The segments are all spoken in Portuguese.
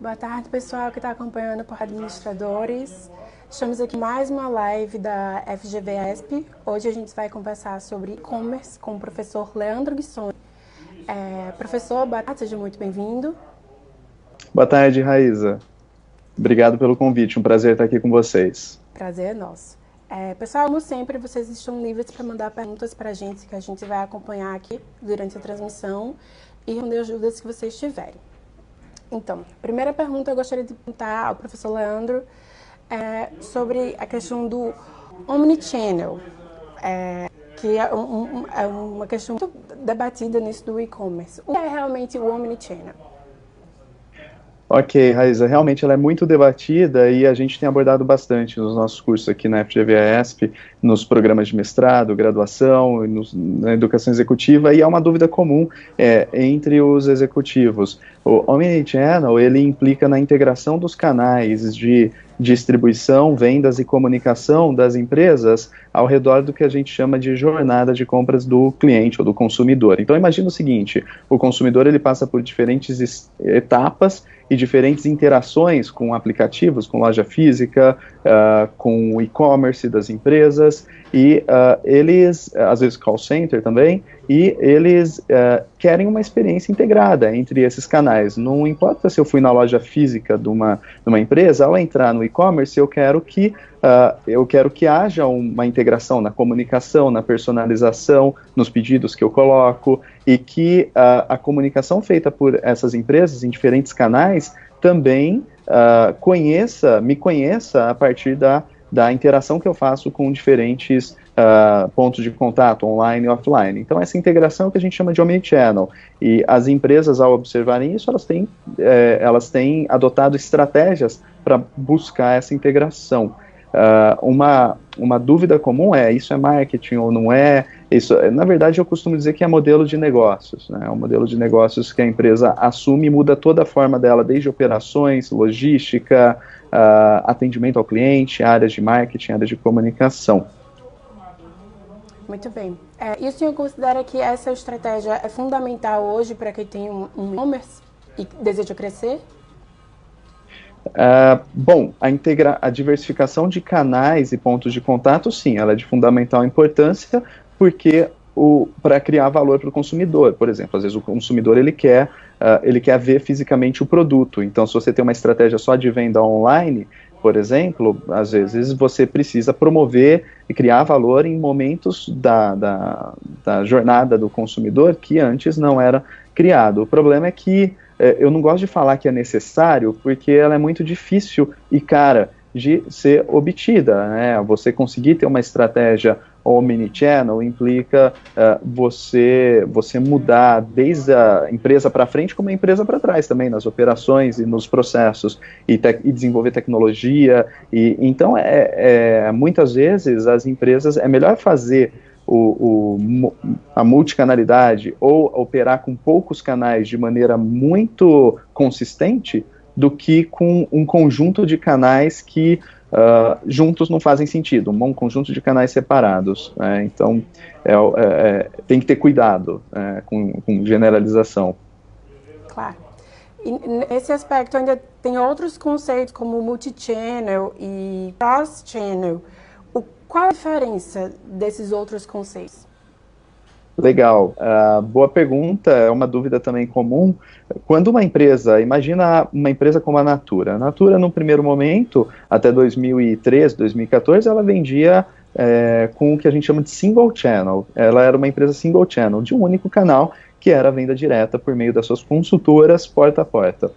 Boa tarde, pessoal que está acompanhando por Administradores. Estamos aqui em mais uma live da FGV-ESP. Hoje a gente vai conversar sobre e-commerce com o professor Leandro Guissoni. Professor, boa tarde, seja muito bem-vindo. Boa tarde, Raíza. Obrigado pelo convite, um prazer estar aqui com vocês. Prazer é nosso. Pessoal, como sempre, vocês estão livres para mandar perguntas para a gente, que a gente vai acompanhar aqui durante a transmissão e responder as dúvidas que vocês tiverem. Então, primeira pergunta eu gostaria de perguntar ao professor Leandro sobre a questão do Omnichannel, que é uma questão muito debatida nisso do e-commerce. O que é realmente o Omnichannel? Ok, Raíza, realmente ela é muito debatida e a gente tem abordado bastante nos nossos cursos aqui na FGV-ESP, nos programas de mestrado, graduação, na educação executiva, e é uma dúvida comum entre os executivos. O Omnichannel, ele implica na integração dos canais de distribuição, vendas e comunicação das empresas ao redor do que a gente chama de jornada de compras do cliente ou do consumidor. Então imagina o seguinte, o consumidor ele passa por diferentes etapas e diferentes interações com aplicativos, com loja física, com o e-commerce das empresas, e eles, às vezes call center também, e eles querem uma experiência integrada entre esses canais. Não importa se eu fui na loja física de uma empresa, ao entrar no e-commerce, eu quero que haja uma integração na comunicação, na personalização, nos pedidos que eu coloco, e que a comunicação feita por essas empresas em diferentes canais também me conheça a partir da interação que eu faço com diferentes pontos de contato, online e offline. Então, essa integração é o que a gente chama de Omnichannel. E as empresas, ao observarem isso, elas têm adotado estratégias para buscar essa integração. Uma dúvida comum isso é marketing ou não é? Isso, na verdade, eu costumo dizer que é modelo de negócios, né? É um modelo de negócios que a empresa assume e muda toda a forma dela, desde operações, logística, atendimento ao cliente, áreas de marketing, áreas de comunicação. Muito bem. E o senhor considera que essa estratégia é fundamental hoje para quem tem um e-commerce e deseja crescer? Bom, a diversificação de canais e pontos de contato, sim, ela é de fundamental importância, porque para criar valor para o consumidor, por exemplo, às vezes o consumidor ele quer ver fisicamente o produto. Então, se você tem uma estratégia só de venda online, por exemplo, às vezes você precisa promover e criar valor em momentos da jornada do consumidor que antes não era criado. O problema é que eu não gosto de falar que é necessário, porque ela é muito difícil e cara de ser obtida, né? Você conseguir ter uma estratégia omnichannel implica você mudar desde a empresa para frente como a empresa para trás também, nas operações e nos processos, e desenvolver tecnologia. Então, muitas vezes, as empresas, é melhor fazer a multicanalidade ou operar com poucos canais de maneira muito consistente do que com um conjunto de canais que juntos não fazem sentido, um conjunto de canais separados. Então, tem que ter cuidado com generalização. Claro. E nesse aspecto ainda tem outros conceitos como multichannel e cross-channel. Qual a diferença desses outros conceitos? Legal, boa pergunta, é uma dúvida também comum. Quando uma empresa, imagina uma empresa como a Natura. A Natura, no primeiro momento, até 2013, 2014, ela vendia com o que a gente chama de single channel. Ela era uma empresa single channel, de um único canal, que era a venda direta por meio das suas consultoras porta a porta.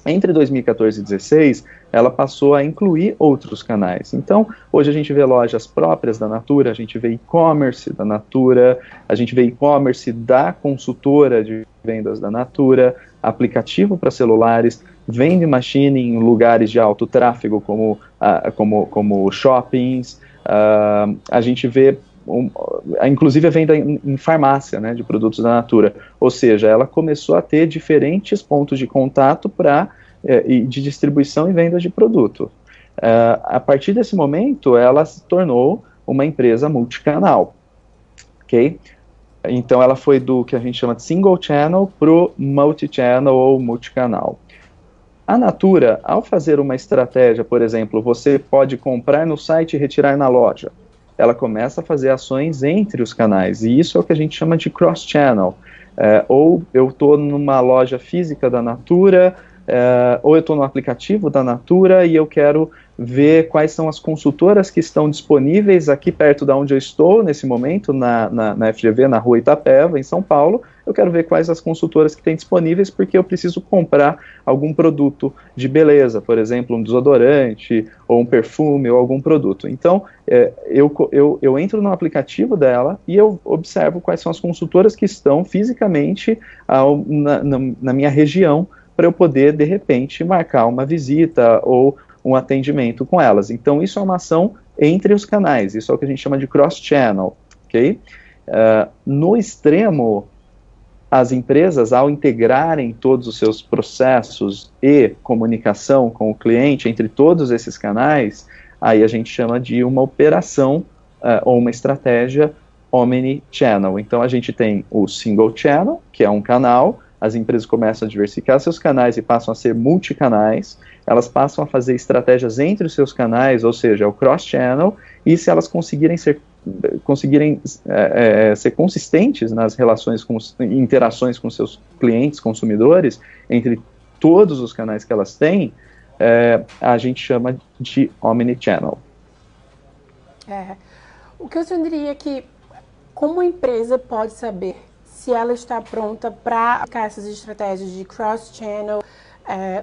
Entre 2014 e 2016, ela passou a incluir outros canais. Então, hoje a gente vê lojas próprias da Natura, a gente vê e-commerce da Natura, a gente vê e-commerce da consultora de vendas da Natura, aplicativo para celulares, vending machine em lugares de alto tráfego como shoppings, a gente vê inclusive a venda em farmácia, né, de produtos da Natura, ou seja, ela começou a ter diferentes pontos de contato de distribuição e venda de produto. A partir desse momento, ela se tornou uma empresa multicanal, ok? Então ela foi do que a gente chama de single channel para o multi-channel ou multicanal. A Natura, ao fazer uma estratégia, por exemplo, você pode comprar no site e retirar na loja. Ela começa a fazer ações entre os canais, e isso é o que a gente chama de cross-channel. Ou eu estou numa loja física da Natura, ou eu estou no aplicativo da Natura e eu quero ver quais são as consultoras que estão disponíveis aqui perto da onde eu estou nesse momento, na FGV, na rua Itapeva, em São Paulo. Eu quero ver quais as consultoras que têm disponíveis, porque eu preciso comprar algum produto de beleza, por exemplo, um desodorante, ou um perfume, ou algum produto. Então, eu entro no aplicativo dela e eu observo quais são as consultoras que estão fisicamente na minha região, para eu poder, de repente, marcar uma visita ou um atendimento com elas. Então, isso é uma ação entre os canais, isso é o que a gente chama de cross-channel, ok? No extremo, as empresas, ao integrarem todos os seus processos e comunicação com o cliente entre todos esses canais, aí a gente chama de uma operação ou uma estratégia omni-channel. Então, a gente tem o single channel, que é um canal. As empresas começam a diversificar seus canais e passam a ser multicanais, elas passam a fazer estratégias entre os seus canais, ou seja, o cross-channel, e se elas conseguirem ser consistentes nas relações, interações com seus clientes, consumidores, entre todos os canais que elas têm, a gente chama de omnichannel. O que eu diria que, como a empresa pode saber se ela está pronta para aplicar essas estratégias de cross-channel,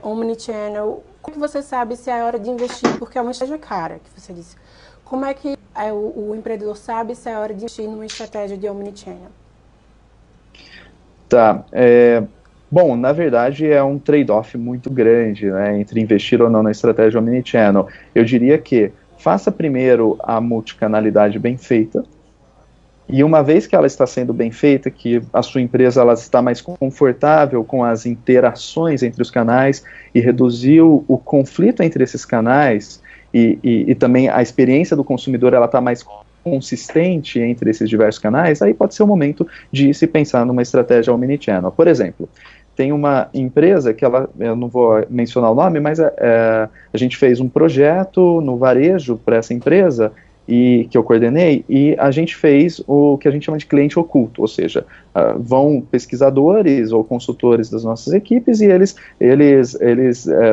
omnichannel? Como que você sabe se é hora de investir? Porque é uma estratégia cara, que você disse. Como é que o empreendedor sabe se é hora de investir numa estratégia de omnichannel? Tá. Bom, na verdade é um trade-off muito grande, né, entre investir ou não na estratégia omnichannel. Eu diria que faça primeiro a multicanalidade bem feita, e uma vez que ela está sendo bem feita, que a sua empresa ela está mais confortável com as interações entre os canais e reduziu o conflito entre esses canais, e também a experiência do consumidor ela está mais consistente entre esses diversos canais, aí pode ser o momento de se pensar numa estratégia omnichannel. Por exemplo, tem uma empresa que eu não vou mencionar o nome, mas a gente fez um projeto no varejo para essa empresa, e que eu coordenei, e a gente fez o que a gente chama de cliente oculto, ou seja, vão pesquisadores ou consultores das nossas equipes e eles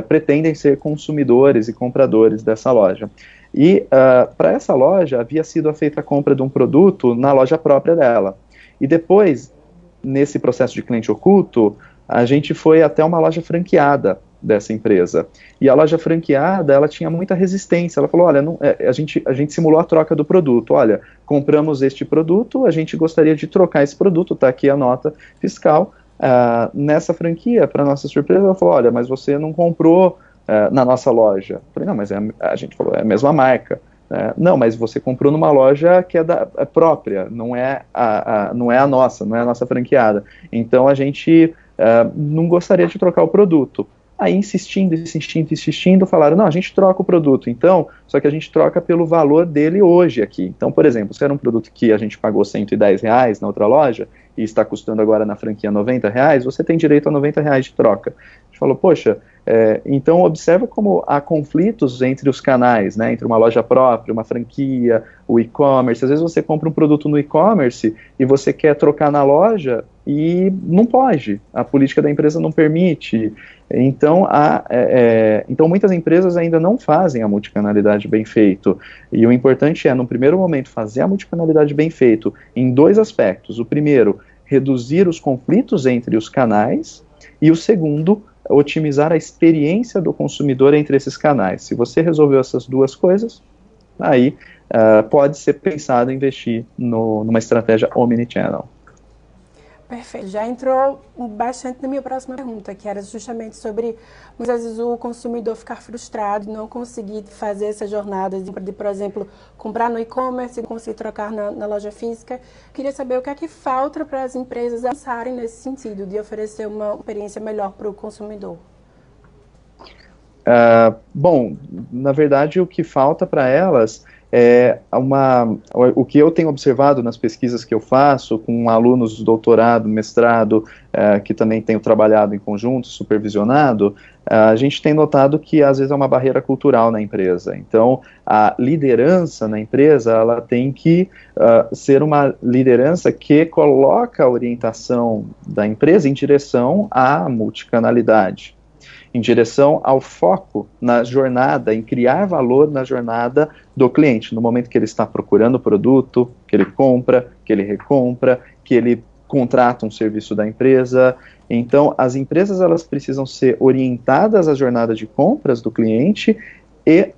pretendem ser consumidores e compradores dessa loja. E para essa loja havia sido feita a compra de um produto na loja própria dela. E depois, nesse processo de cliente oculto, a gente foi até uma loja franqueada dessa empresa. E a loja franqueada, ela tinha muita resistência. Ela falou, olha, a gente simulou a troca do produto. Olha, compramos este produto, a gente gostaria de trocar esse produto, tá aqui a nota fiscal. Nessa franquia, para nossa surpresa, ela falou, olha, mas você não comprou na nossa loja. Eu falei, não, mas a gente falou, é a mesma marca. Não, mas você comprou numa loja que é própria, não é a nossa franqueada. Então a gente não gostaria de trocar o produto. Aí, insistindo, falaram, não, a gente troca o produto, então, só que a gente troca pelo valor dele hoje aqui. Então, por exemplo, se era um produto que a gente pagou R$110 na outra loja, e está custando agora na franquia R$90, você tem direito a R$90 de troca. A gente falou, poxa, então observa como há conflitos entre os canais, né, entre uma loja própria, uma franquia, o e-commerce. Às vezes você compra um produto no e-commerce e você quer trocar na loja e não pode, a política da empresa não permite. Então, então muitas empresas ainda não fazem a multicanalidade bem feito, e o importante é, no primeiro momento, fazer a multicanalidade bem feito em dois aspectos. O primeiro, reduzir os conflitos entre os canais, e o segundo, otimizar a experiência do consumidor entre esses canais. Se você resolveu essas duas coisas, aí pode ser pensado em investir numa estratégia omnichannel. Perfeito. Já entrou bastante na minha próxima pergunta, que era justamente sobre, muitas vezes, o consumidor ficar frustrado e não conseguir fazer essa jornada de, por exemplo, comprar no e-commerce e conseguir trocar na loja física. Queria saber o que é que falta para as empresas avançarem nesse sentido, de oferecer uma experiência melhor para o consumidor. Bom, na verdade, o que falta para elas o que eu tenho observado nas pesquisas que eu faço com alunos de doutorado, mestrado, que também tenho trabalhado em conjunto, supervisionado, a gente tem notado que às vezes é uma barreira cultural na empresa. Então, a liderança na empresa, ela tem que ser uma liderança que coloca a orientação da empresa em direção à multicanalidade, em direção ao foco na jornada, em criar valor na jornada do cliente, no momento que ele está procurando o produto, que ele compra, que ele recompra, que ele contrata um serviço da empresa. Então, as empresas, elas precisam ser orientadas à jornada de compras do cliente e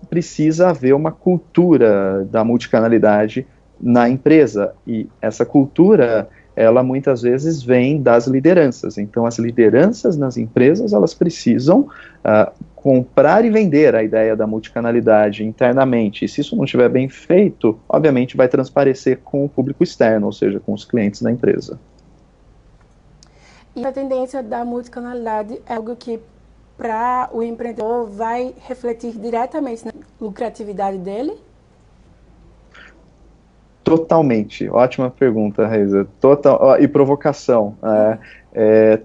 precisa haver uma cultura da multicanalidade na empresa, e essa cultura, ela muitas vezes vem das lideranças. Então, as lideranças nas empresas, elas precisam comprar e vender a ideia da multicanalidade internamente. E se isso não estiver bem feito, obviamente vai transparecer com o público externo, ou seja, com os clientes da empresa. E a tendência da multicanalidade é algo que, para o empreendedor, vai refletir diretamente na lucratividade dele? Totalmente, ótima pergunta, Reisa. E provocação,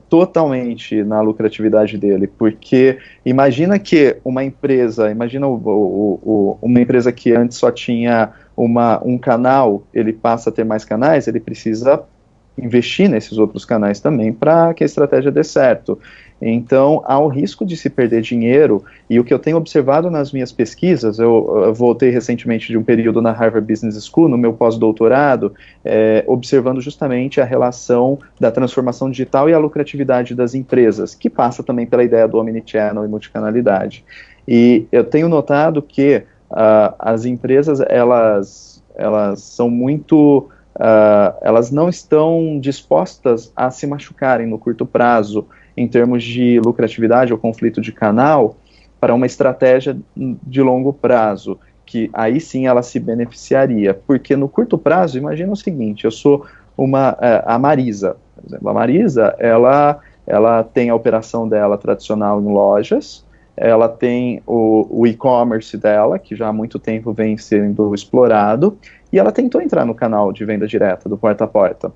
totalmente na lucratividade dele, porque imagina que uma empresa, uma empresa que antes só tinha um canal, ele passa a ter mais canais, ele precisa investir nesses outros canais também para que a estratégia dê certo. Então, há o risco de se perder dinheiro, e o que eu tenho observado nas minhas pesquisas, eu voltei recentemente de um período na Harvard Business School, no meu pós-doutorado, observando justamente a relação da transformação digital e a lucratividade das empresas, que passa também pela ideia do omnichannel e multicanalidade. E eu tenho notado que as empresas, elas são muito... elas não estão dispostas a se machucarem no curto prazo em termos de lucratividade ou conflito de canal para uma estratégia de longo prazo, que aí sim ela se beneficiaria, porque no curto prazo, imagina o seguinte, eu sou a Marisa, por exemplo, a Marisa, ela tem a operação dela tradicional em lojas, ela tem o e-commerce dela, que já há muito tempo vem sendo explorado, e ela tentou entrar no canal de venda direta, do porta a porta.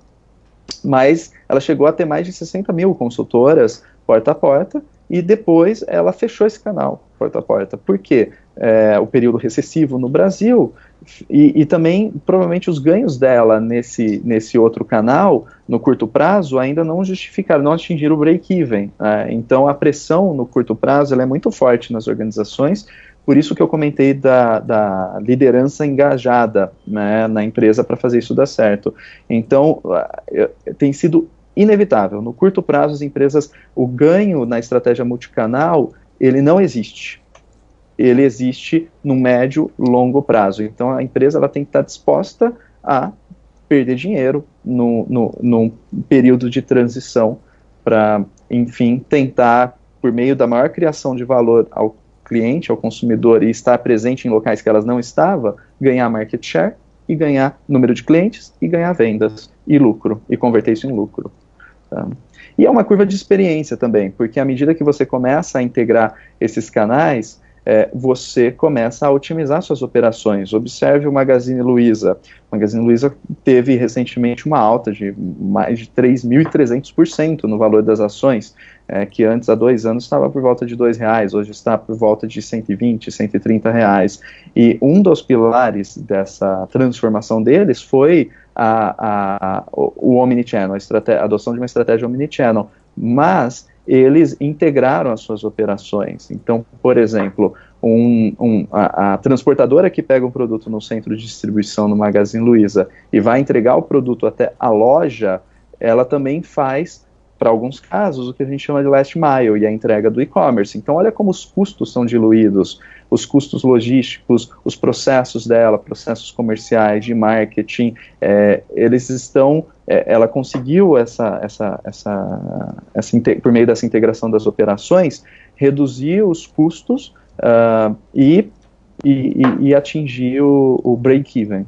Mas ela chegou a ter mais de 60 mil consultoras porta a porta, e depois ela fechou esse canal porta a porta. Por quê? O período recessivo no Brasil, e também, provavelmente, os ganhos dela nesse outro canal, no curto prazo, ainda não justificaram, não atingiram o break-even. Então, a pressão no curto prazo ela é muito forte nas organizações, por isso que eu comentei da liderança engajada, né, na empresa para fazer isso dar certo. Então, tem sido inevitável. No curto prazo, as empresas, o ganho na estratégia multicanal, ele não existe. Ele existe no médio, longo prazo. Então, a empresa ela tem que estar disposta a perder dinheiro num período de transição para, enfim, tentar, por meio da maior criação de valor ao cliente, ao consumidor, e estar presente em locais que elas não estavam, ganhar market share e ganhar número de clientes e ganhar vendas e lucro, e converter isso em lucro. Tá? E é uma curva de experiência também, porque à medida que você começa a integrar esses canais, você começa a otimizar suas operações. Observe o Magazine Luiza. O Magazine Luiza teve recentemente uma alta de mais de 3.300% no valor das ações, que antes, há 2 anos, estava por volta de R$2, hoje está por volta de R$120, R$130. E um dos pilares dessa transformação deles foi o Omnichannel, a adoção de uma estratégia Omnichannel. Mas eles integraram as suas operações. Então, por exemplo, a transportadora que pega um produto no centro de distribuição no Magazine Luiza e vai entregar o produto até a loja, ela também faz, para alguns casos, o que a gente chama de last mile, e a entrega do e-commerce. Então, olha como os custos são diluídos, os custos logísticos, os processos dela, processos comerciais, de marketing, eles estão... ela conseguiu, por meio dessa integração das operações, reduzir os custos e atingir o break-even.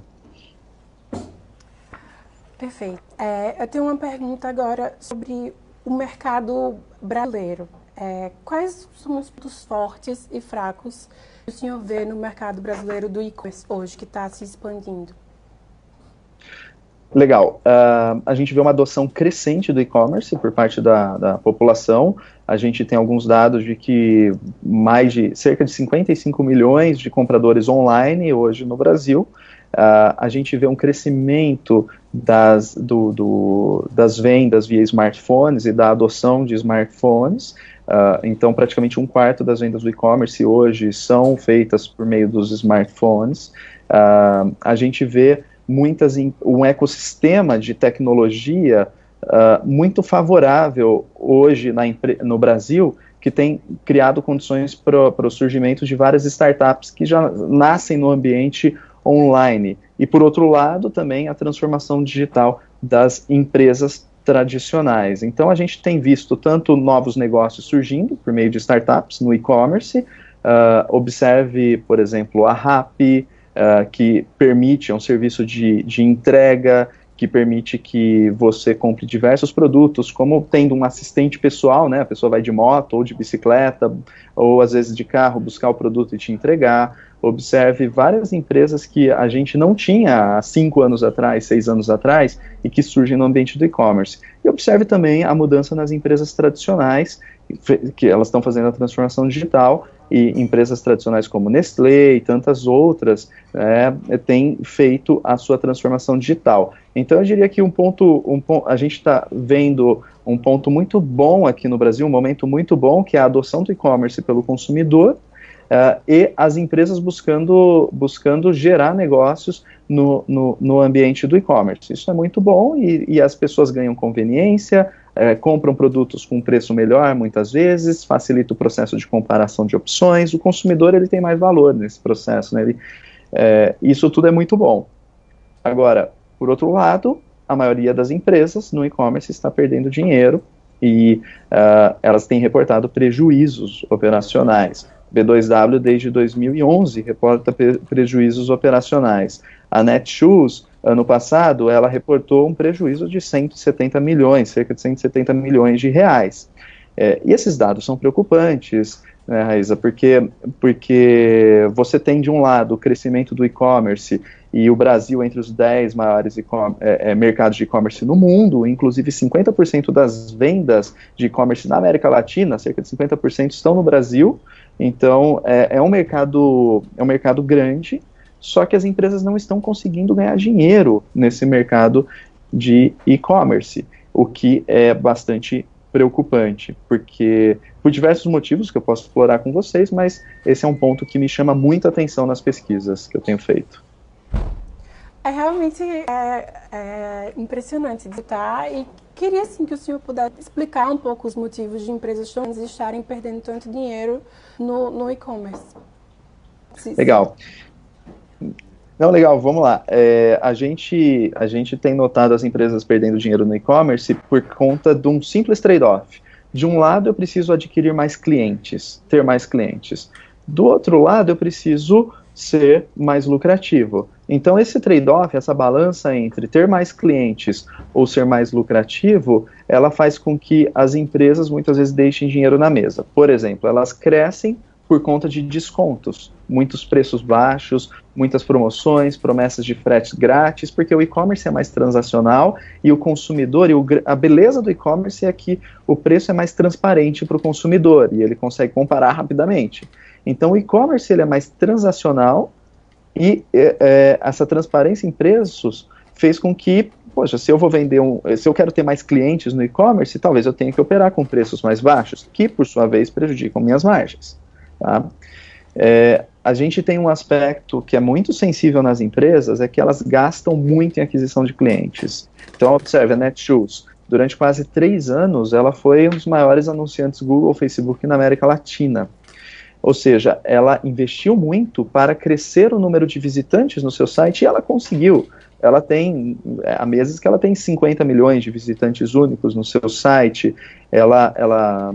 Perfeito. Eu tenho uma pergunta agora sobre o mercado brasileiro. quais são os pontos fortes e fracos que o senhor vê no mercado brasileiro do e-commerce hoje, que está se expandindo? Legal. A gente vê uma adoção crescente do e-commerce por parte da população. A gente tem alguns dados de que cerca de 55 milhões de compradores online hoje no Brasil. A gente vê um crescimento das vendas via smartphones e da adoção de smartphones. Então, praticamente um quarto das vendas do e-commerce hoje são feitas por meio dos smartphones. A gente vê um ecossistema de tecnologia muito favorável hoje no Brasil, que tem criado condições para o surgimento de várias startups que já nascem no ambiente online. E, por outro lado, também a transformação digital das empresas tradicionais. Então, a gente tem visto tanto novos negócios surgindo por meio de startups no e-commerce. Observe, por exemplo, a Rappi, que permite, um serviço de entrega, que permite que você compre diversos produtos, como tendo um assistente pessoal, né? A pessoa vai de moto ou de bicicleta, ou às vezes de carro, buscar o produto e te entregar. Observe várias empresas que a gente não tinha há 5 anos atrás, 6 anos atrás, e que surgem no ambiente do e-commerce. E observe também a mudança nas empresas tradicionais, que elas estão fazendo a transformação digital, e empresas tradicionais como Nestlé e tantas outras têm feito a sua transformação digital. Então eu diria que a gente está vendo um ponto muito bom aqui no Brasil, um momento muito bom, que é a adoção do e-commerce pelo consumidor, e as empresas buscando gerar negócios no ambiente do e-commerce. Isso é muito bom e as pessoas ganham conveniência, compram produtos com preço melhor muitas vezes, facilita o processo de comparação de opções, o consumidor ele tem mais valor nesse processo, né? Isso tudo é muito bom. Agora, por outro lado, a maioria das empresas no e-commerce está perdendo dinheiro e elas têm reportado prejuízos operacionais. B2W, desde 2011, reporta prejuízos operacionais. A Netshoes, ano passado, ela reportou um prejuízo de 170 milhões, cerca de 170 milhões de reais. E esses dados são preocupantes, né, Raíza, porque você tem, de um lado, o crescimento do e-commerce e o Brasil entre os 10 maiores mercados de e-commerce no mundo, inclusive 50% das vendas de e-commerce na América Latina, cerca de 50% estão no Brasil. Então, é um mercado grande, só que as empresas não estão conseguindo ganhar dinheiro nesse mercado de e-commerce, o que é bastante preocupante, porque por diversos motivos que eu posso explorar com vocês, mas esse é um ponto que me chama muita atenção nas pesquisas que eu tenho feito. Realmente impressionante de estar, e queria assim que o senhor pudesse explicar um pouco os motivos de empresas estarem perdendo tanto dinheiro no e-commerce. Legal. Não, legal, vamos lá. A gente tem notado as empresas perdendo dinheiro no e-commerce por conta de um simples trade-off. De um lado, eu preciso adquirir mais clientes, ter mais clientes. Do outro lado, eu preciso ser mais lucrativo. Então, esse trade-off, essa balança entre ter mais clientes ou ser mais lucrativo, ela faz com que as empresas muitas vezes deixem dinheiro na mesa. Por exemplo, elas crescem por conta de descontos, muitos preços baixos, muitas promoções, promessas de frete grátis, porque o e-commerce é mais transacional e o consumidor, a beleza do e-commerce é que o preço é mais transparente para o consumidor e ele consegue comparar rapidamente. Então o e-commerce ele é mais transacional e essa transparência em preços fez com que, poxa, se eu quero ter mais clientes no e-commerce, talvez eu tenha que operar com preços mais baixos, que por sua vez prejudicam minhas margens. Tá? A gente tem um aspecto que é muito sensível nas empresas, é que elas gastam muito em aquisição de clientes. Então, observe, a Netshoes, durante quase 3 anos, ela foi um dos maiores anunciantes Google, Facebook na América Latina. Ou seja, ela investiu muito para crescer o número de visitantes no seu site e ela conseguiu. Ela tem, há meses que ela tem 50 milhões de visitantes únicos no seu site, ela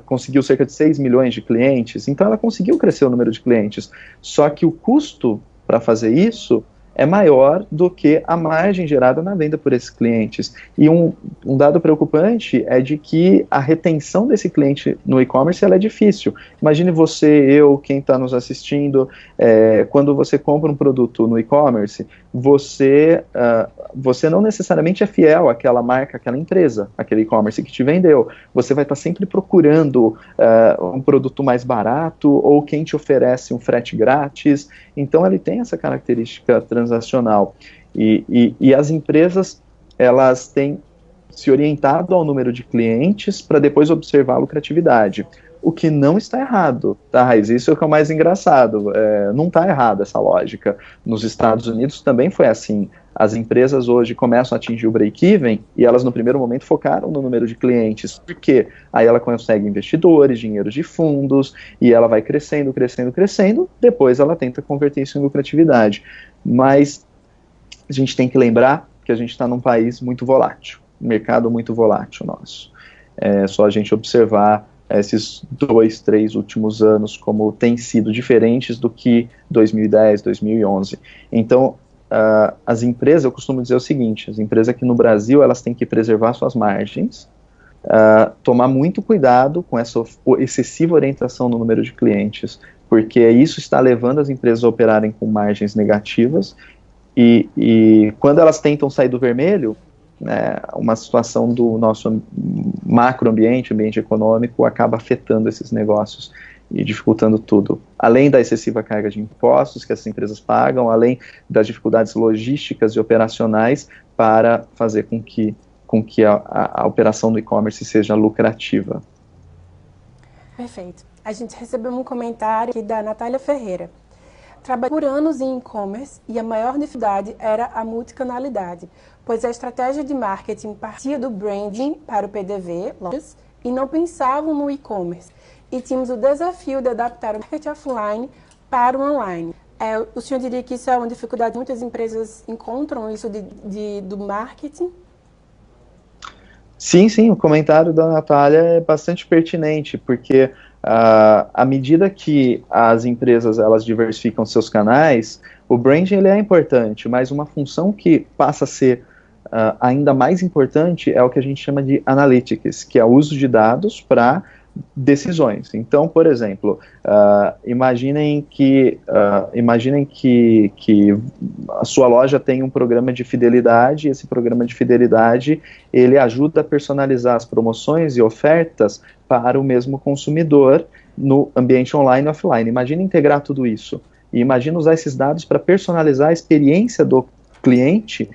conseguiu cerca de 6 milhões de clientes, então ela conseguiu crescer o número de clientes. Só que o custo para fazer isso é maior do que a margem gerada na venda por esses clientes. E um dado preocupante é de que a retenção desse cliente no e-commerce ela é difícil. Imagine você, eu, quem está nos assistindo, quando você compra um produto no e-commerce, você não necessariamente é fiel àquela marca, àquela empresa, aquele e-commerce que te vendeu. Você vai estar sempre procurando um produto mais barato ou quem te oferece um frete grátis. Então, ele tem essa característica transacional. E as empresas, elas têm se orientado ao número de clientes para depois observar a lucratividade. O que não está errado, tá, Raiz? Isso é o que é o mais engraçado. Não está errado essa lógica. Nos Estados Unidos também foi assim. As empresas hoje começam a atingir o break-even e elas no primeiro momento focaram no número de clientes, porque aí ela consegue investidores, dinheiro de fundos, e ela vai crescendo, crescendo, crescendo, depois ela tenta converter isso em lucratividade. Mas a gente tem que lembrar que a gente está num país muito volátil, um mercado muito volátil nosso. É só a gente observar esses 2, 3 últimos anos como têm sido diferentes do que 2010, 2011. Então, as empresas, eu costumo dizer o seguinte, as empresas aqui no Brasil, elas têm que preservar suas margens, tomar muito cuidado com essa excessiva orientação no número de clientes, porque isso está levando as empresas a operarem com margens negativas, e quando elas tentam sair do vermelho, uma situação do nosso macroambiente, ambiente econômico, acaba afetando esses negócios e dificultando tudo. Além da excessiva carga de impostos que essas empresas pagam, além das dificuldades logísticas e operacionais para fazer com que a operação do e-commerce seja lucrativa. Perfeito. A gente recebeu um comentário aqui da Natália Ferreira. Trabalhei por anos em e-commerce e a maior dificuldade era a multicanalidade, pois a estratégia de marketing partia do branding para o PDV, lojas, e não pensavam no e-commerce. E tínhamos o desafio de adaptar o marketing offline para o online. O senhor diria que isso é uma dificuldade que muitas empresas encontram, isso do marketing? Sim, o comentário da Natália é bastante pertinente, porque à medida que as empresas elas diversificam seus canais, o branding ele é importante, mas uma função que passa a ser ainda mais importante é o que a gente chama de analytics, que é o uso de dados para decisões. Então, por exemplo, imaginem que a sua loja tem um programa de fidelidade, e esse programa de fidelidade, ele ajuda a personalizar as promoções e ofertas para o mesmo consumidor no ambiente online e offline. Imagina integrar tudo isso, e imagina usar esses dados para personalizar a experiência do cliente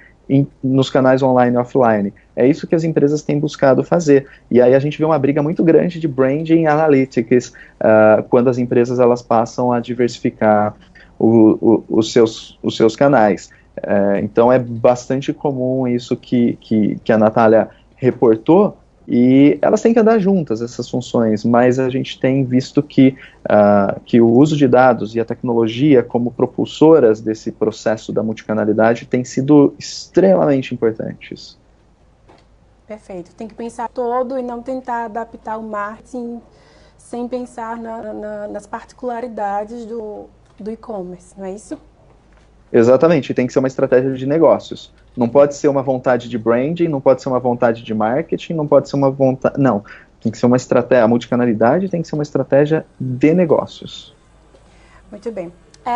nos canais online e offline. É isso que as empresas têm buscado fazer. E aí a gente vê uma briga muito grande de branding e analytics quando as empresas elas passam a diversificar os seus canais. Então é bastante comum isso que a Natália reportou, e elas têm que andar juntas, essas funções, mas a gente tem visto que o uso de dados e a tecnologia como propulsoras desse processo da multicanalidade têm sido extremamente importantes. Perfeito. Tem que pensar todo e não tentar adaptar o marketing sem pensar nas particularidades do e-commerce, não é isso? Exatamente, tem que ser uma estratégia de negócios. Não pode ser uma vontade de branding, não pode ser uma vontade de marketing, não pode ser uma vontade... Não, tem que ser uma estratégia, a multicanalidade tem que ser uma estratégia de negócios. Muito bem.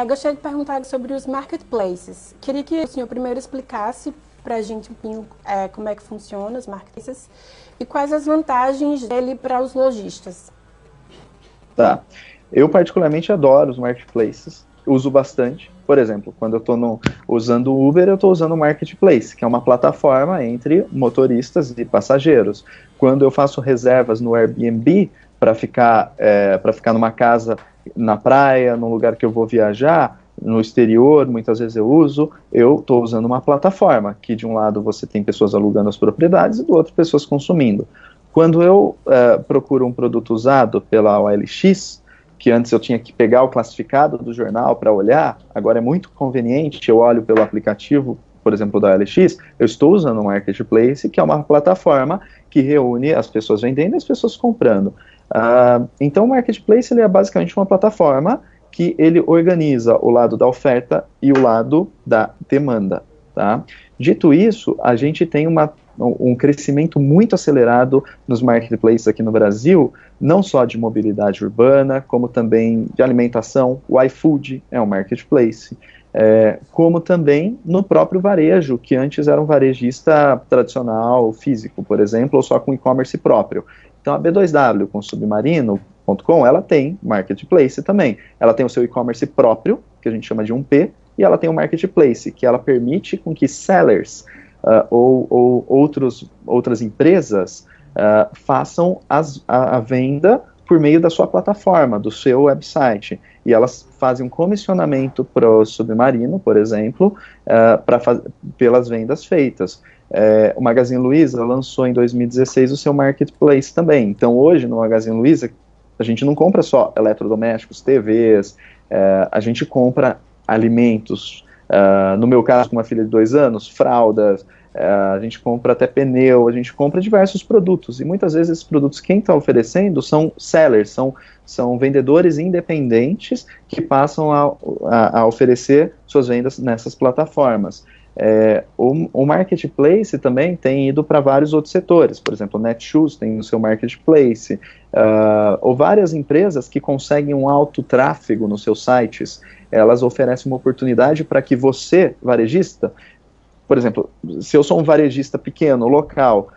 Gostaria de perguntar sobre os marketplaces. Queria que o senhor primeiro explicasse para a gente um pouquinho como é que funciona os marketplaces e quais as vantagens dele para os lojistas. Tá. Eu particularmente adoro os marketplaces, uso bastante. Por exemplo, quando eu estou usando o Uber, eu estou usando o Marketplace, que é uma plataforma entre motoristas e passageiros. Quando eu faço reservas no Airbnb para ficar numa casa na praia, num lugar que eu vou viajar, no exterior, muitas vezes eu estou usando uma plataforma, que de um lado você tem pessoas alugando as propriedades e do outro pessoas consumindo. Quando eu procuro um produto usado pela OLX, que antes eu tinha que pegar o classificado do jornal para olhar, agora é muito conveniente, eu olho pelo aplicativo, por exemplo, da OLX, eu estou usando o Marketplace, que é uma plataforma que reúne as pessoas vendendo e as pessoas comprando. Então o Marketplace ele é basicamente uma plataforma que ele organiza o lado da oferta e o lado da demanda, tá? Dito isso, a gente tem um crescimento muito acelerado nos marketplaces aqui no Brasil, não só de mobilidade urbana, como também de alimentação. O iFood é um marketplace, como também no próprio varejo, que antes era um varejista tradicional, físico, por exemplo, ou só com e-commerce próprio. Então a B2W com Submarino.com, ela tem marketplace também. Ela tem o seu e-commerce próprio, que a gente chama de 1P, e ela tem um marketplace, que ela permite com que sellers ou outras empresas façam a venda por meio da sua plataforma, do seu website. E elas fazem um comissionamento para o Submarino, por exemplo, pelas vendas feitas. O Magazine Luiza lançou em 2016 o seu marketplace também. Então hoje no Magazine Luiza a gente não compra só eletrodomésticos, TVs, a gente compra alimentos, no meu caso com uma filha de 2 anos, fraldas, a gente compra até pneu, a gente compra diversos produtos, e muitas vezes esses produtos quem está oferecendo são sellers, são vendedores independentes que passam a oferecer suas vendas nessas plataformas. O marketplace também tem ido para vários outros setores, por exemplo, o Netshoes tem o seu marketplace, ou várias empresas que conseguem um alto tráfego nos seus sites, elas oferecem uma oportunidade para que você, varejista, por exemplo, se eu sou um varejista pequeno, local,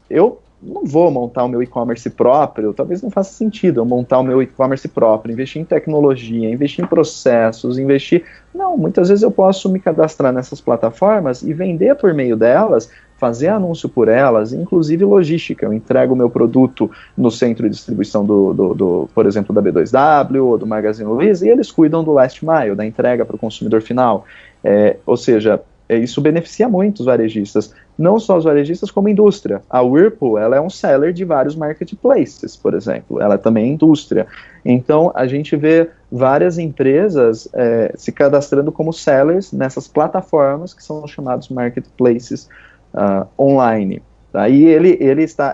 eu não vou montar o meu e-commerce próprio, talvez não faça sentido eu montar o meu e-commerce próprio, investir em tecnologia, investir em processos, Não, muitas vezes eu posso me cadastrar nessas plataformas e vender por meio delas, fazer anúncio por elas, inclusive logística. Eu entrego o meu produto no centro de distribuição por exemplo, da B2W ou do Magazine Luiza, e eles cuidam do last mile, da entrega para o consumidor final. Ou seja, isso beneficia muito os varejistas, não só os varejistas como a indústria. A Whirlpool, ela é um seller de vários marketplaces, por exemplo, ela também é indústria. Então, a gente vê várias empresas se cadastrando como sellers nessas plataformas que são chamados marketplaces online. Aí ele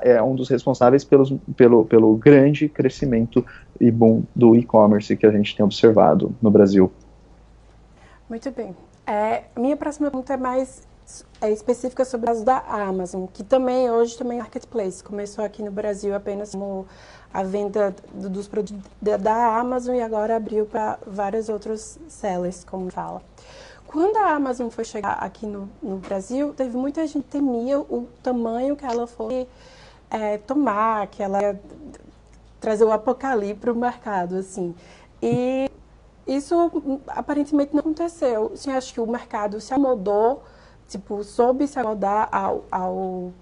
é um dos responsáveis pelo grande crescimento e boom do e-commerce que a gente tem observado no Brasil. Muito bem. Minha próxima pergunta é mais específica sobre o caso da Amazon, que hoje também é marketplace. Começou aqui no Brasil apenas como a venda dos produtos da Amazon e agora abriu para vários outros sellers, como fala. Quando a Amazon foi chegar aqui no Brasil, teve muita gente que temia o tamanho que ela foi tomar, que ela ia trazer o apocalipse para o mercado, assim. E isso aparentemente não aconteceu. Você acha que o mercado se amodou, soube se amodar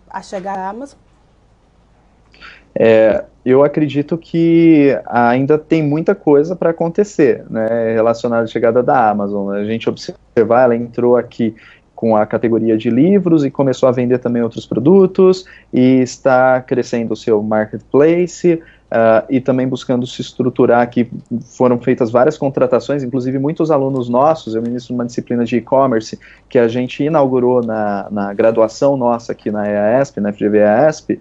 a chegar à Amazon? Eu acredito que ainda tem muita coisa para acontecer, né, relacionada à chegada da Amazon. A gente observar, ela entrou aqui com a categoria de livros e começou a vender também outros produtos e está crescendo o seu marketplace. E também buscando se estruturar, que foram feitas várias contratações, inclusive muitos alunos nossos, eu ministro uma disciplina de e-commerce que a gente inaugurou na graduação nossa aqui na EASP, na FGV-EASP,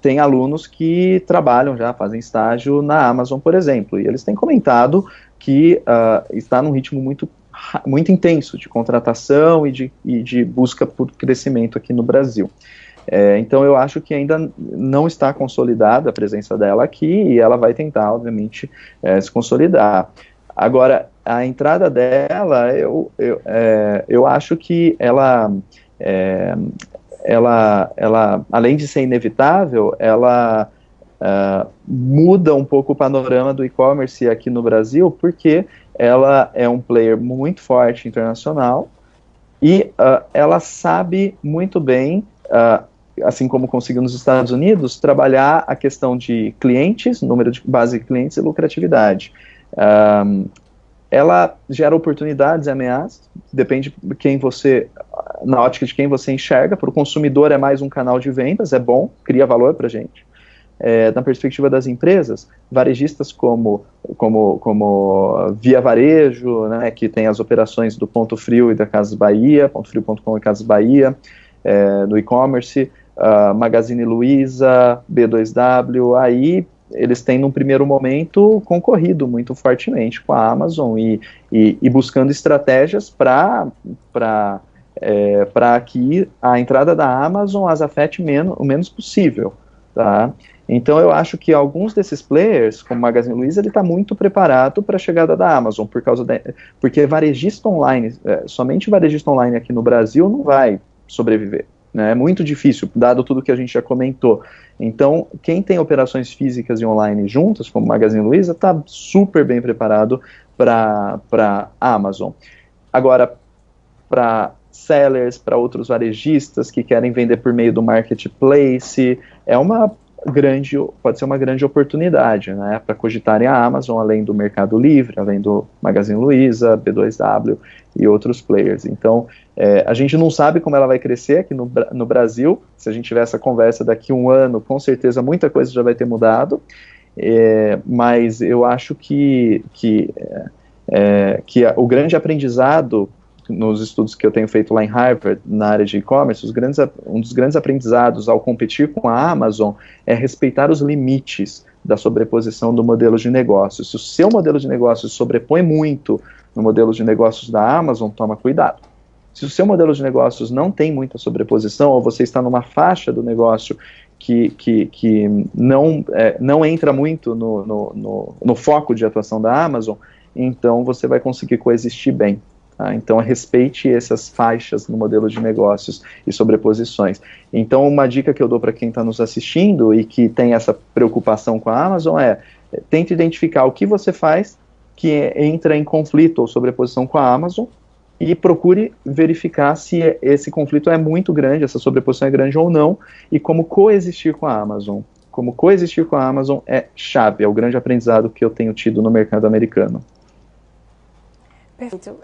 tem alunos que trabalham já, fazem estágio na Amazon, por exemplo, e eles têm comentado que está num ritmo muito intenso de contratação e de busca por crescimento aqui no Brasil. Então eu acho que ainda não está consolidada a presença dela aqui e ela vai tentar, obviamente, se consolidar. Agora, a entrada dela, eu acho que ela, além de ser inevitável, ela muda um pouco o panorama do e-commerce aqui no Brasil, porque ela é um player muito forte internacional e ela sabe muito bem, assim como conseguiu nos Estados Unidos, trabalhar a questão de clientes, número de base de clientes e lucratividade. Ela gera oportunidades e ameaças, depende de quem na ótica de quem você enxerga. Para o consumidor é mais um canal de vendas, é bom, cria valor para a gente. Na perspectiva das empresas, varejistas como Via Varejo, né, que tem as operações do Ponto Frio e da Casas Bahia, pontofrio.com e Casas Bahia, no e-commerce, Magazine Luiza, B2W, aí eles têm, num primeiro momento, concorrido muito fortemente com a Amazon e buscando estratégias para que a entrada da Amazon as afete o menos possível, tá? Então eu acho que alguns desses players, como Magazine Luiza, ele está muito preparado para a chegada da Amazon, porque varejista online, somente varejista online aqui no Brasil não vai sobreviver, né? É muito difícil, dado tudo que a gente já comentou. Então, quem tem operações físicas e online juntas, como Magazine Luiza, está super bem preparado para a Amazon. Agora, para sellers, para outros varejistas que querem vender por meio do marketplace, pode ser uma grande oportunidade, né, para cogitarem a Amazon, além do Mercado Livre, além do Magazine Luiza, B2W e outros players. Então, a gente não sabe como ela vai crescer aqui no Brasil. Se a gente tiver essa conversa daqui a um ano, com certeza muita coisa já vai ter mudado, mas eu acho que o grande aprendizado nos estudos que eu tenho feito lá em Harvard, na área de e-commerce, um dos grandes aprendizados ao competir com a Amazon é respeitar os limites da sobreposição do modelo de negócios. Se o seu modelo de negócios sobrepõe muito no modelo de negócios da Amazon, toma cuidado. Se o seu modelo de negócios não tem muita sobreposição, ou você está numa faixa do negócio que não entra muito no foco de atuação da Amazon, então você vai conseguir coexistir bem. Então, respeite essas faixas no modelo de negócios e sobreposições. Então, uma dica que eu dou para quem está nos assistindo e que tem essa preocupação com a Amazon tente identificar o que você faz que entra em conflito ou sobreposição com a Amazon e procure verificar se esse conflito é muito grande, essa sobreposição é grande ou não, e como coexistir com a Amazon. Como coexistir com a Amazon é chave, é o grande aprendizado que eu tenho tido no mercado americano. Perfeito.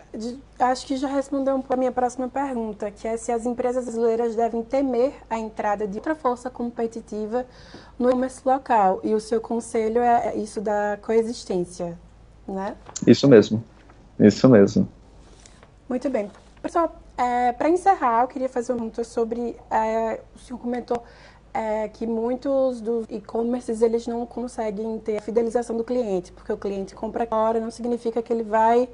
Acho que já respondeu um pouco a minha próxima pergunta, que é se as empresas brasileiras devem temer a entrada de outra força competitiva no e-commerce local. E o seu conselho é isso da coexistência, né? Isso mesmo. Isso mesmo. Muito bem. Pessoal, para encerrar, eu queria fazer uma pergunta sobre... o senhor comentou que muitos dos e-commerces eles não conseguem ter a fidelização do cliente, porque o cliente compra agora, não significa que ele vai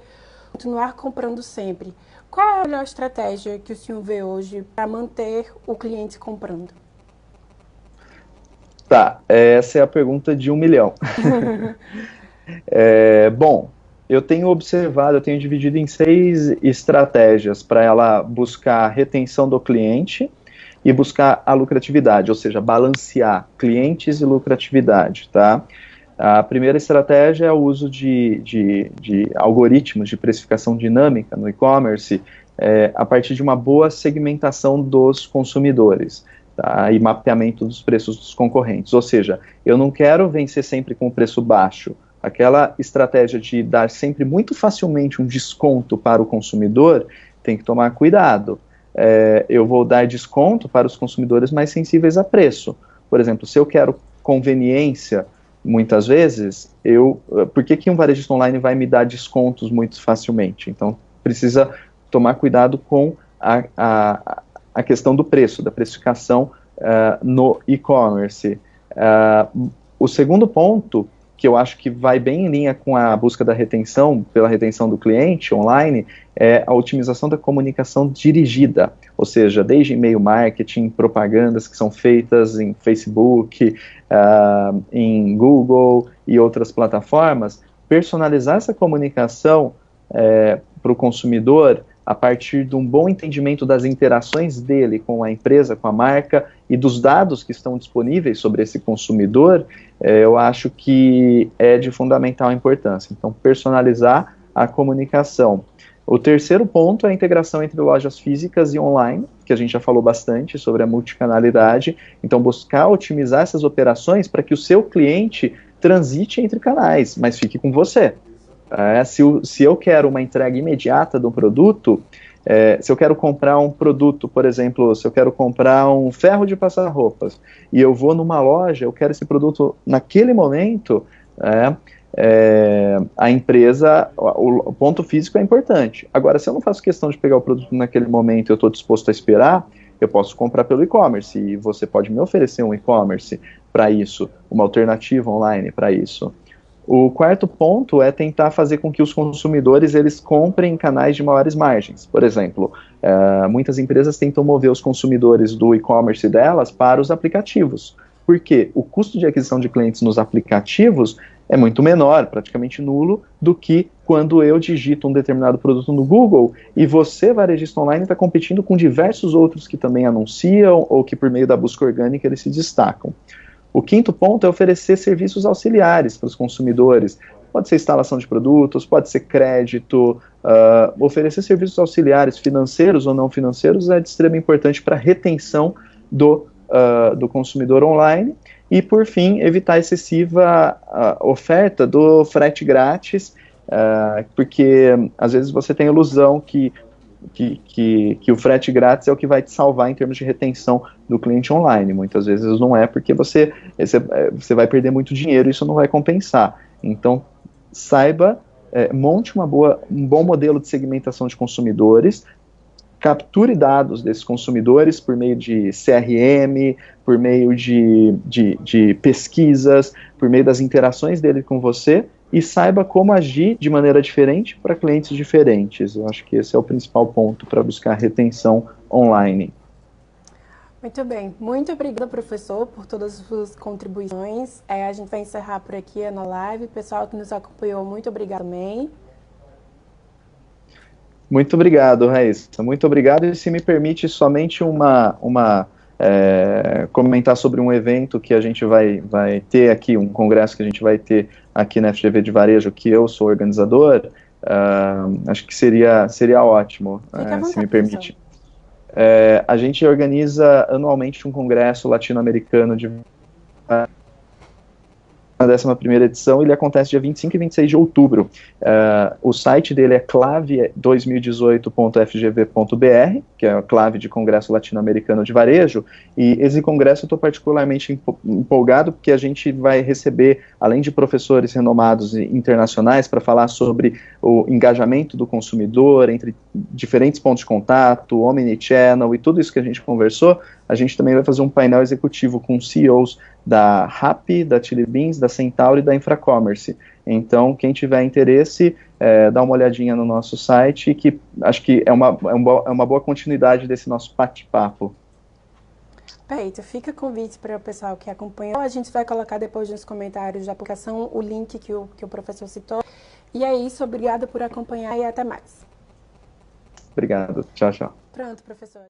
continuar comprando sempre. Qual é a melhor estratégia que o senhor vê hoje para manter o cliente comprando? Tá, essa é a pergunta de 1 milhão. Bom, eu tenho dividido em 6 estratégias para ela buscar a retenção do cliente e buscar a lucratividade, ou seja, balancear clientes e lucratividade, tá? A primeira estratégia é o uso de algoritmos de precificação dinâmica no e-commerce a partir de uma boa segmentação dos consumidores, tá? E mapeamento dos preços dos concorrentes. Ou seja, eu não quero vencer sempre com o preço baixo. Aquela estratégia de dar sempre muito facilmente um desconto para o consumidor, tem que tomar cuidado. Eu vou dar desconto para os consumidores mais sensíveis a preço. Por exemplo, se eu quero conveniência, muitas vezes, por que um varejista online vai me dar descontos muito facilmente? Então, precisa tomar cuidado com a questão do preço, da precificação no e-commerce. O segundo ponto, que eu acho que vai bem em linha com a busca da retenção, pela retenção do cliente online, é a otimização da comunicação dirigida, ou seja, desde e-mail marketing, propagandas que são feitas em Facebook, em Google e outras plataformas, personalizar essa comunicação para o consumidor a partir de um bom entendimento das interações dele com a empresa, com a marca e dos dados que estão disponíveis sobre esse consumidor, eu acho que é de fundamental importância. Então, personalizar a comunicação. O terceiro ponto é a integração entre lojas físicas e online, que a gente já falou bastante sobre a multicanalidade. Então, buscar otimizar essas operações para que o seu cliente transite entre canais, mas fique com você. Se eu quero uma entrega imediata do produto, se eu quero comprar um produto, por exemplo, se eu quero comprar um ferro de passar roupas, e eu vou numa loja, eu quero esse produto naquele momento, a empresa, o ponto físico é importante. Agora, se eu não faço questão de pegar o produto naquele momento e eu estou disposto a esperar, eu posso comprar pelo e-commerce, e você pode me oferecer um e-commerce, para isso, uma alternativa online para isso. O quarto ponto é tentar fazer com que os consumidores eles comprem em canais de maiores margens. Por exemplo, muitas empresas tentam mover os consumidores do e-commerce delas para os aplicativos. Porque o custo de aquisição de clientes nos aplicativos é muito menor, praticamente nulo, do que quando eu digito um determinado produto no Google e você, varejista online, está competindo com diversos outros que também anunciam ou que por meio da busca orgânica eles se destacam. O quinto ponto é oferecer serviços auxiliares para os consumidores. Pode ser instalação de produtos, pode ser crédito, oferecer serviços auxiliares financeiros ou não financeiros é de extrema importância para a retenção do consumidor online. E, por fim, evitar a excessiva oferta do frete grátis, porque às vezes você tem a ilusão que o frete grátis é o que vai te salvar em termos de retenção do cliente online. Muitas vezes não é, porque você vai perder muito dinheiro e isso não vai compensar. Então, saiba, monte um bom modelo de segmentação de consumidores, capture dados desses consumidores por meio de CRM, por meio de pesquisas, por meio das interações dele com você, e saiba como agir de maneira diferente para clientes diferentes. Eu acho que esse é o principal ponto para buscar retenção online. Muito bem. Muito obrigada, professor, por todas as suas contribuições. A gente vai encerrar por aqui a nossa live. Pessoal que nos acompanhou, muito obrigado também. Muito obrigado, Raíssa. Muito obrigado. E se me permite somente comentar sobre um evento que a gente vai ter aqui, um congresso que a gente vai ter aqui na FGV de Varejo, que eu sou organizador, acho que seria ótimo, se me permite. A gente organiza anualmente um congresso latino-americano de na 11ª edição, ele acontece dia 25 e 26 de outubro. O site dele é clave2018.fgv.br, que é a clave de Congresso Latino-Americano de Varejo, e esse congresso eu estou particularmente empolgado, porque a gente vai receber, além de professores renomados internacionais, para falar sobre o engajamento do consumidor entre diferentes pontos de contato, omnichannel e tudo isso que a gente conversou. A gente também vai fazer um painel executivo com CEOs da Rappi, da Chili Beans, da Centauri e da Infracommerce. Então, quem tiver interesse, dá uma olhadinha no nosso site, que acho que é uma boa continuidade desse nosso bate-papo. Perfeito, fica convite para o pessoal que acompanhou. A gente vai colocar depois nos comentários da publicação o link que o professor citou. E é isso, obrigada por acompanhar e até mais. Obrigado, tchau, tchau. Pronto, professor.